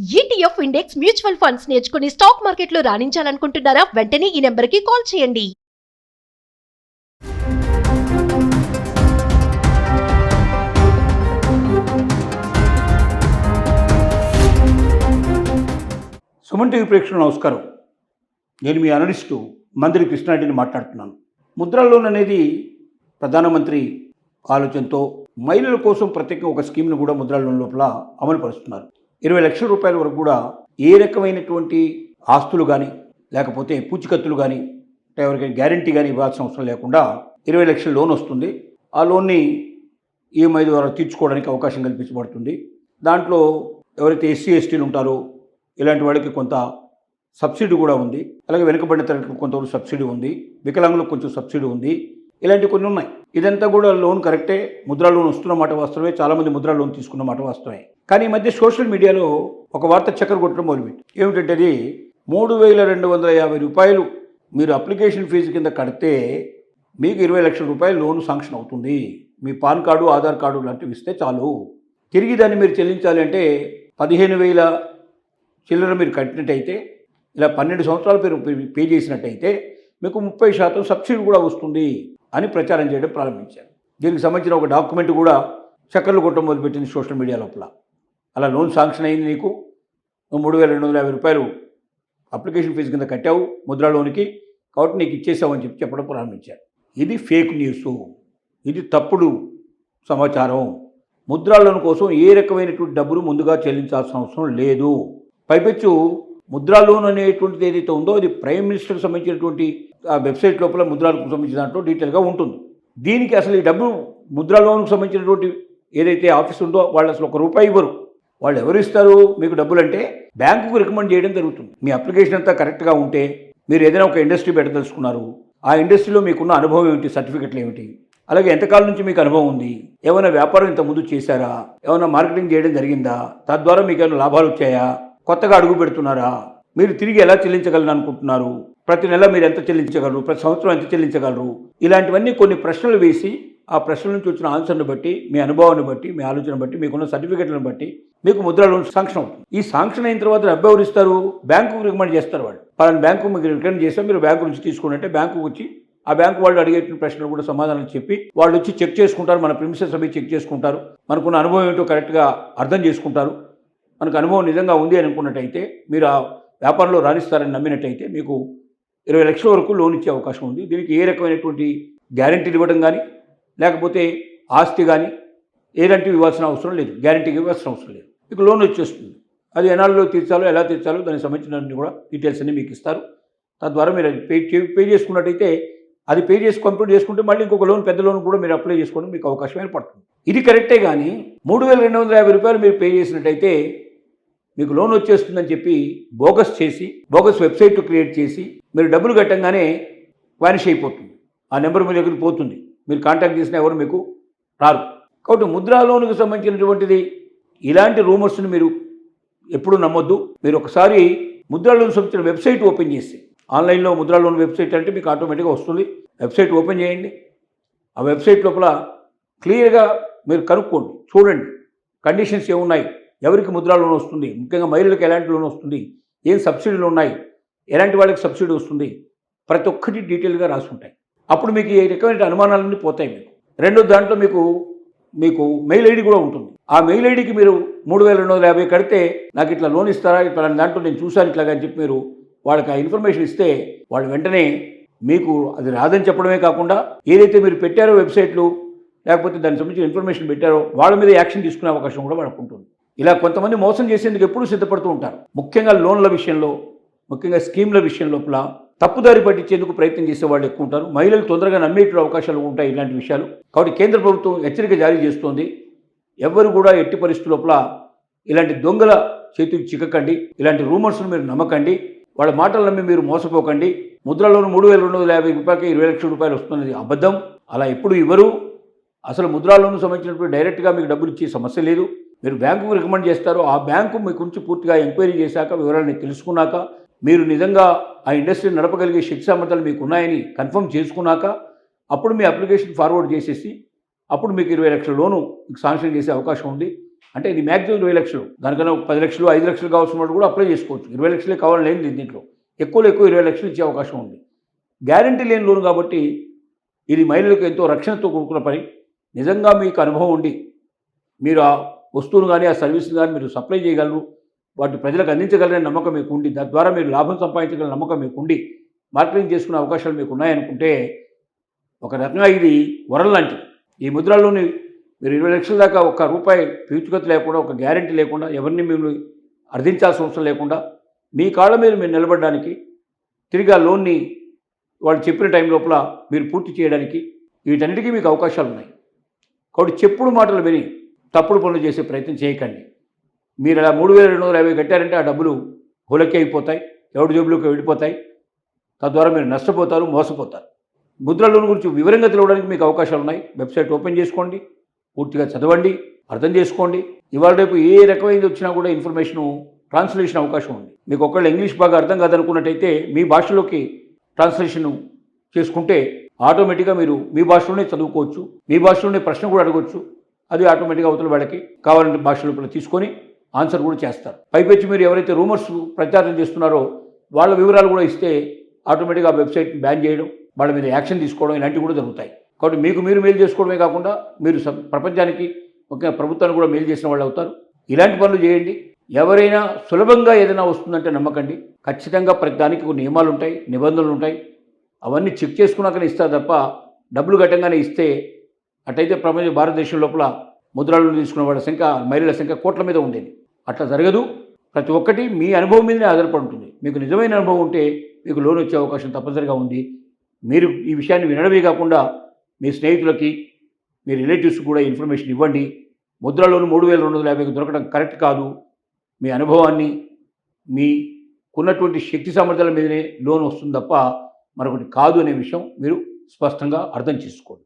ETF index mutual funds నేర్చుకుని stock మార్కెట్లో రాణించాలనుకుంటున్నారా? వెంటనే ఈ నెంబర్కి కాల్ చేయండి. సుమన్ టీవీ ప్రేక్షకులకు నమస్కారం. నేను మీ అనలిస్టు మంత్రి కృష్ణారెడ్డిని మాట్లాడుతున్నాను. ముద్రా లోన్ అనేది ప్రధానమంత్రి ఆలోచనతో మహిళల కోసం ప్రత్యేకంగా ఒక స్కీమ్ను కూడా ముద్రా లోన్ లోపల అమలు పరుస్తున్నారు. 20 లక్షల రూపాయల వరకు కూడా ఏ రకమైనటువంటి ఆస్తులు కానీ లేకపోతే పూచికత్తులు కానీ ఎవరికైనా గ్యారంటీ కానీ ఇవ్వాల్సిన అవసరం లేకుండా 20 లక్షల లోన్ వస్తుంది. ఆ లోన్ని ఈఎంఐ ద్వారా తీర్చుకోవడానికి అవకాశం కల్పించబడుతుంది. దాంట్లో ఎవరైతే ఎస్సీ ఎస్టీలు ఉంటారో ఇలాంటి వాళ్ళకి కొంత సబ్సిడీ కూడా ఉంది. అలాగే వెనుకబడిన తరగతికి కొంతవరకు సబ్సిడీ ఉంది, వికలాంగులకు కొంచెం సబ్సిడీ ఉంది, ఇలాంటివి కొన్ని ఉన్నాయి. ఇదంతా కూడా లోన్ కరెక్టే, ముద్రా లోన్ వస్తున్న మాట వాస్తవమే, చాలామంది ముద్రా లోన్ తీసుకున్న మాట వాస్తవమే. కానీ ఈ మధ్య సోషల్ మీడియాలో ఒక వార్త చక్కర కొట్టడం మొదలుపెట్టి ఏమిటంటే అది 3,250 రూపాయలు మీరు అప్లికేషన్ ఫీజు కింద కడితే మీకు 20 లక్షల రూపాయలు లోన్ శాంక్షన్ అవుతుంది. మీ పాన్ కార్డు, ఆధార్ కార్డు లాంటివి ఇస్తే చాలు. తిరిగి దాన్ని మీరు చెల్లించాలి అంటే 15,000 చిల్లర మీరు కట్టినట్టయితే, ఇలా 12 సంవత్సరాలు మీరు పే చేసినట్టయితే మీకు 30% సబ్సిడీ కూడా వస్తుంది అని ప్రచారం చేయడం ప్రారంభించారు. దీనికి సంబంధించిన ఒక డాక్యుమెంట్ కూడా చక్కర్లు కొట్టడం మొదలుపెట్టింది సోషల్ మీడియా లోపల. అలా లోన్ శాంక్షన్ అయింది, నీకు 3,250 రూపాయలు అప్లికేషన్ ఫీజు కింద కట్టావు ముద్రా లోన్కి, కాబట్టి నీకు ఇచ్చేసామని చెప్పడం ప్రారంభించారు. ఇది ఫేక్ న్యూస్, ఇది తప్పుడు సమాచారం. ముద్రా లోన్ కోసం ఏ రకమైనటువంటి డబ్బులు ముందుగా చెల్లించాల్సిన అవసరం లేదు. పైపెచ్చు ముద్రా లోన్ అనేటువంటిది ఏదైతే ఉందో అది ప్రైమ్ మినిస్టర్కి సంబంధించినటువంటి ఆ వెబ్సైట్ లోపల ముద్రాలకు సంబంధించిన దాంట్లో డీటెయిల్గా ఉంటుంది. దీనికి అసలు ఈ డబ్బు ముద్రా లోన్కి సంబంధించినటువంటి ఏదైతే ఆఫీస్ ఉందో వాళ్ళు అసలు ₹1 ఇవ్వరు. వాళ్ళు ఎవరు ఇస్తారు మీకు డబ్బులు అంటే బ్యాంకుకు రికమెండ్ చేయడం జరుగుతుంది. మీ అప్లికేషన్ అంతా కరెక్ట్గా ఉంటే, మీరు ఏదైనా ఒక ఇండస్ట్రీ పెట్టదలుచుకున్నారు, ఆ ఇండస్ట్రీలో మీకున్న అనుభవం ఏమిటి, సర్టిఫికెట్లు ఏమిటి, అలాగే ఎంతకాలం నుంచి మీకు అనుభవం ఉంది, ఏమైనా వ్యాపారం ఇంత ముందు చేశారా, ఏమైనా మార్కెటింగ్ చేయడం జరిగిందా, తద్వారా మీకు ఏమైనా లాభాలు వచ్చాయా, కొత్తగా అడుగు పెడుతున్నారా, మీరు తిరిగి ఎలా చెల్లించగలను అనుకుంటున్నారు, ప్రతి నెల మీరు ఎంత చెల్లించగలరు, ప్రతి సంవత్సరం ఎంత చెల్లించగలరు, ఇలాంటివన్నీ కొన్ని ప్రశ్నలు వేసి ఆ ప్రశ్నల నుంచి వచ్చిన ఆన్సర్ని బట్టి, మీ అనుభవాన్ని బట్టి, మీ ఆలోచన బట్టి, మీకున్న సర్టిఫికెట్లను బట్టి మీకు ముద్రా లోన్ శాంక్షన్ అవుతుంది. ఈ శాంక్షన్ అయిన తర్వాత డబ్బు ఎవరు ఇస్తారు? బ్యాంకుకు రికమెండ్ చేస్తారు. వాళ్ళు పలానా బ్యాంకు మీకు రికమెండ్ చేస్తే మీరు బ్యాంకు నుంచి తీసుకున్నట్టే బ్యాంకుకు వచ్చి ఆ బ్యాంకు వాళ్ళు అడిగే ప్రశ్నలు కూడా సమాధానం చెప్పి వాళ్ళు వచ్చి చెక్ చేసుకుంటారు. మన ప్రిమిసెస్ అవి చెక్ చేసుకుంటారు, మనకున్న అనుభవం ఏంటో కరెక్ట్గా అర్థం చేసుకుంటారు. మనకు అనుభవం నిజంగా ఉంది అని అనుకున్నట్టయితే, మీరు ఆ వ్యాపారంలో రాణిస్తారని నమ్మినట్టయితే మీకు 20 లక్షల వరకు లోన్ ఇచ్చే అవకాశం ఉంది. దీనికి ఏ రకమైనటువంటి గ్యారంటీలు ఇవ్వడం కానీ లేకపోతే ఆస్తి కానీ ఏదంటివి ఇవ్వాల్సిన అవసరం లేదు, గ్యారంటీకి ఇవ్వాల్సిన అవసరం లేదు. మీకు లోన్ వచ్చేస్తుంది. అది ఎన్నాళ్ళలో తీర్చాలో, ఎలా తీర్చాలో దానికి సంబంధించిన కూడా డీటెయిల్స్ అన్నీ మీకు ఇస్తారు. తద్వారా మీరు అది పే చేసుకున్నట్టయితే, అది పే చేసి కంప్లీట్ చేసుకుంటే మళ్ళీ ఇంకొక లోన్, పెద్ద లోన్ కూడా మీరు అప్లై చేసుకోవడం మీకు అవకాశం ఏర్పడుతుంది. ఇది కరెక్టే. కానీ 3,250 రూపాయలు మీరు పే చేసినట్టయితే మీకు లోన్ వచ్చేస్తుందని చెప్పి బోగస్ చేసి, బోగస్ వెబ్సైట్ క్రియేట్ చేసి మీరు డబ్బులు కట్టంగానే వానిష్ అయిపోతుంది. ఆ నెంబర్ మీ దగ్గరికి పోతుంది. మీరు కాంటాక్ట్ చేసినా ఎవరు మీకు రారు. కాబట్టి ముద్రా లోన్కి సంబంధించినటువంటిది ఇలాంటి రూమర్స్ని మీరు ఎప్పుడు నమ్మొద్దు. మీరు ఒకసారి ముద్రా లోన్ సంబంధించిన వెబ్సైట్ ఓపెన్ చేసి, ఆన్లైన్లో ముద్రా లోన్ వెబ్సైట్ అంటే మీకు ఆటోమేటిక్గా వస్తుంది. వెబ్సైట్ ఓపెన్ చేయండి. ఆ వెబ్సైట్ లోపల క్లియర్గా మీరు కనుక్కోండి, చూడండి కండిషన్స్ ఏమున్నాయి, ఎవరికి ముద్రా లోన్ వస్తుంది, ముఖ్యంగా మహిళలకు ఎలాంటి లోన్ వస్తుంది, ఏం సబ్సిడీలు ఉన్నాయి, ఎలాంటి వాళ్ళకి సబ్సిడీ వస్తుంది, ప్రతి ఒక్కటి డీటెయిల్గా రాసుకుంటాయి. అప్పుడు మీకు ఈ రకమైన అనుమానాలన్నీ పోతాయి. రెండో దాంట్లో మీకు మెయిల్ ఐడి కూడా ఉంటుంది. ఆ మెయిల్ ఐడికి మీరు 3,250 కడితే నాకు ఇట్లా లోన్ ఇస్తారా, ఇట్లా దాంట్లో నేను చూశాను ఇట్లాగా అని చెప్పి మీరు వాళ్ళకి ఆ ఇన్ఫర్మేషన్ ఇస్తే వాళ్ళు వెంటనే మీకు అది రాదని చెప్పడమే కాకుండా ఏదైతే మీరు పెట్టారో వెబ్సైట్లు లేకపోతే దానికి సంబంధించిన ఇన్ఫర్మేషన్ పెట్టారో వాళ్ళ మీద యాక్షన్ తీసుకునే అవకాశం కూడా వాళ్ళకు ఉంటుంది. ఇలా కొంతమంది మోసం చేసేందుకు ఎప్పుడూ సిద్ధపడుతూ ఉంటారు. ముఖ్యంగా లోన్ల విషయంలో, ముఖ్యంగా స్కీమ్ల విషయం లోపల తప్పుదారి పట్టించేందుకు ప్రయత్నం చేసే వాళ్ళు ఎక్కువ ఉంటారు. మహిళలు తొందరగా నమ్మేటువంటి అవకాశాలు ఉంటాయి ఇలాంటి విషయాలు. కాబట్టి కేంద్ర ప్రభుత్వం హెచ్చరిక జారీ చేస్తోంది. ఎవరు కూడా ఎట్టి పరిస్థితుల లోపల ఇలాంటి దొంగల చేతికి చిక్కకండి, ఇలాంటి రూమర్స్ను మీరు నమ్మకండి, వాళ్ళ మాటలు నమ్మి మీరు మోసపోకండి. ముద్రా లోన్ 3,250 రూపాయలకి 20 లక్షల రూపాయలు వస్తున్నది అబద్ధం. అలా ఎప్పుడు ఇవ్వరు. అసలు ముద్రా లోన్కు సంబంధించినటువంటి డైరెక్ట్గా మీకు డబ్బులు ఇచ్చే సమస్య లేదు. మీరు బ్యాంకుకు రికమెండ్ చేస్తారు. ఆ బ్యాంకు మీ గురించి పూర్తిగా ఎంక్వైరీ చేశాక, వివరాన్ని తెలుసుకున్నాక, మీరు నిజంగా ఆ ఇండస్ట్రీ నడపగలిగే శక్తి సామర్థ్యాలు మీకు ఉన్నాయని కన్ఫర్మ్ చేసుకున్నాక అప్పుడు మీ అప్లికేషన్ ఫార్వర్డ్ చేసేసి అప్పుడు మీకు 20 లక్షల లోను మీకు శాంక్షన్ చేసే అవకాశం ఉంది. అంటే ఇది మ్యాక్సిమం 20 లక్షలు, దానికన్నా 10 లక్షలు 5 లక్షలు కావాల్సిన వాళ్ళు కూడా అప్లై చేసుకోవచ్చు. 20 లక్షలే కావాలని లేదు దీంట్లో, ఎక్కువ 20 లక్షలు ఇచ్చే అవకాశం ఉంది. గ్యారంటీ లేని లోన్ కాబట్టి ఇది మహిళలకు ఎంతో రక్షణతో కూడుకున్న పని. నిజంగా మీకు అనుభవం ఉండి మీరు ఆ వస్తువును కానీ ఆ సర్వీస్ని కానీ మీరు సప్లై చేయగలరు, వాటి ప్రజలకు అందించగలరనే నమ్మకం మీకు ఉండి, తద్వారా మీరు లాభం సంపాదించగల నమ్మకం మీకు ఉండి మార్కెటింగ్ చేసుకునే అవకాశాలు మీకు ఉన్నాయనుకుంటే ఒక రకంగా ఇది వరం లాంటిది. ఈ ముద్రల్లోని మీరు 20 లక్షల దాకా ఒక్క రూపాయి పీచుకత లేకుండా, ఒక గ్యారంటీ లేకుండా, ఎవరిని మీరు అర్థించాల్సిన అవసరం లేకుండా మీ కాళ్ళ మీద మీరు నిలబడడానికి, తిరిగి ఆ లోన్ని వాళ్ళు చెప్పిన టైం లోపల మీరు పూర్తి చేయడానికి వీటన్నిటికీ మీకు అవకాశాలు ఉన్నాయి. కాబట్టి చెప్పుడు మాటలు విని తప్పుడు పనులు చేసే ప్రయత్నం చేయకండి. మీరు అలా 3,250 కట్టారంటే ఆ డబ్బులు హులక్కి అయిపోతాయి, ఎవరి జేబులోకి వెళ్ళిపోతాయి. తద్వారా మీరు నష్టపోతారు, మోసపోతారు. ముద్ర లోన్ గురించి వివరంగా తెలియడానికి మీకు అవకాశాలు ఉన్నాయి. వెబ్సైట్ ఓపెన్ చేసుకోండి, పూర్తిగా చదవండి, అర్థం చేసుకోండి. ఇవాళ రేపు ఏ రకమైనది వచ్చినా కూడా ఇన్ఫర్మేషను ట్రాన్స్లేషన్ అవకాశం ఉంది. మీకు ఒకళ్ళు ఇంగ్లీష్ బాగా అర్థం కాదనుకున్నట్టయితే మీ భాషలోకి ట్రాన్స్లేషన్ చేసుకుంటే ఆటోమేటిక్గా మీరు మీ భాషలోనే చదువుకోవచ్చు, మీ భాషలోనే ప్రశ్న కూడా అడగవచ్చు. అది ఆటోమేటిక్గా అవతల వాళ్ళకి కావాలంటే భాషలో తీసుకొని ఆన్సర్ కూడా చేస్తారు. పైపెచ్చి మీరు ఎవరైతే రూమర్స్ ప్రచారం చేస్తున్నారో వాళ్ళ వివరాలు కూడా ఇస్తే ఆటోమేటిక్గా ఆ వెబ్సైట్ని బ్యాన్ చేయడం, వాళ్ళ మీద యాక్షన్ తీసుకోవడం ఇలాంటివి కూడా జరుగుతాయి. కాబట్టి మీకు మీరు మేలు చేసుకోవడమే కాకుండా మీరు ప్రపంచానికి ముఖ్యంగా ప్రభుత్వాన్ని కూడా మేలు చేసిన వాళ్ళు అవుతారు. ఇలాంటి పనులు చేయండి. ఎవరైనా సులభంగా ఏదైనా వస్తుందంటే నమ్మకండి. ఖచ్చితంగా ప్రతి దానికి కొన్ని నియమాలు ఉంటాయి, నిబంధనలు ఉంటాయి. అవన్నీ చెక్ చేసుకున్నాకనే ఇస్తారు తప్ప డబ్బులు కట్టంగానే ఇస్తే అటైతే భారతదేశం లోపల ముద్రలు తీసుకున్న వాళ్ళ సంఖ్య, మహిళల సంఖ్య కోట్ల మీద ఉండేది. అట్లా జరగదు. ప్రతి ఒక్కటి మీ అనుభవం మీదనే ఆధారపడి ఉంటుంది. మీకు నిజమైన అనుభవం ఉంటే మీకు లోన్ వచ్చే అవకాశం తప్పనిసరిగా ఉంది. మీరు ఈ విషయాన్ని వినడమే కాకుండా మీ స్నేహితులకి, మీ రిలేటివ్స్ కూడా ఇన్ఫర్మేషన్ ఇవ్వండి. ముద్ర లోన్ 3,250 దొరకడం కరెక్ట్ కాదు. మీ అనుభవాన్ని, మీకున్నటువంటి శక్తి సామర్థ్యాల మీదనే లోన్ వస్తుంది తప్ప మరొకటి కాదు అనే విషయం మీరు స్పష్టంగా అర్థం చేసుకోండి.